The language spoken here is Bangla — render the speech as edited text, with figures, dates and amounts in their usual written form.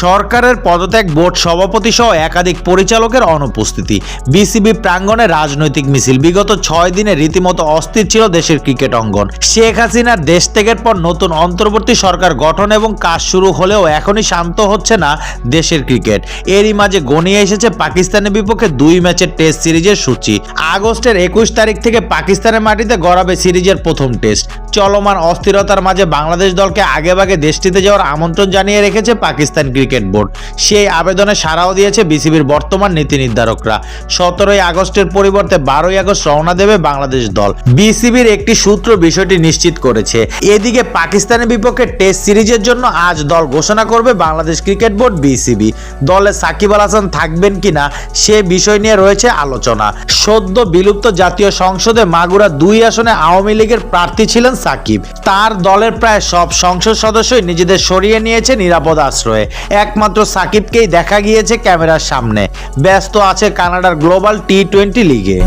সরকারের পদত্যাগ, বোর্ড সভাপতি সহ একাধিক পরিচালকের অনুপস্থিতি, বিসিবি প্রাঙ্গণে রাজনৈতিক মিছিল। বিগত 6 দিনে রীতিমতো অস্থির ছিল দেশের ক্রিকেট অঙ্গন। শেখ হাসিনার দেশ ত্যাগের পর নতুন অন্তর্বর্তী সরকার গঠন এবং কাজ শুরু হলেও এখনই শান্ত হচ্ছে না দেশের ক্রিকেট। এরই মাঝে গনিয়ে এসেছে পাকিস্তানের বিপক্ষে 2 ম্যাচের টেস্ট সিরিজের সূচি। আগস্টের 21 তারিখ থেকে পাকিস্তানের মাটিতে গড়াবে সিরিজের প্রথম টেস্ট। চলমান অস্থিরতার মাঝে বাংলাদেশ দলকে আগেভাগে দেশটিতে যাওয়ার আমন্ত্রণ জানিয়ে রেখেছে পাকিস্তান ক্রিকেট বোর্ড। সেই আবেদনে সাড়াও দিয়েছে বিসিবির বর্তমান নীতি নির্ধারকরা। 17 আগস্টের পরিবর্তে 12 আগস্ট রওনা দেবে বাংলাদেশ দল। বিসিবির একটি সূত্র বিষয়টি নিশ্চিত করেছে। এদিকে পাকিস্তানের বিপক্ষে টেস্ট সিরিজের জন্য আজ দল ঘোষণা করবে বাংলাদেশ ক্রিকেট বোর্ড বিসিবি। দলে সাকিব আল হাসান থাকবেন কিনা সে বিষয় নিয়ে রয়েছে আলোচনা। সদ্য বিলুপ্ত জাতীয় সংসদে মাগুরা 2 আসনে আওয়ামী লীগের প্রার্থী ছিলেন সাকিব। তার দলের প্রায় সব সংসদ সদস্যই নিজেদের সরিয়ে নিয়েছে নিরাপদ আশ্রয়ে। একমাত্র সাকিবকেই দেখা গিয়েছে ক্যামেরার সামনে। ব্যস্ত আছে কানাডার গ্লোবাল টি-20 লিগে।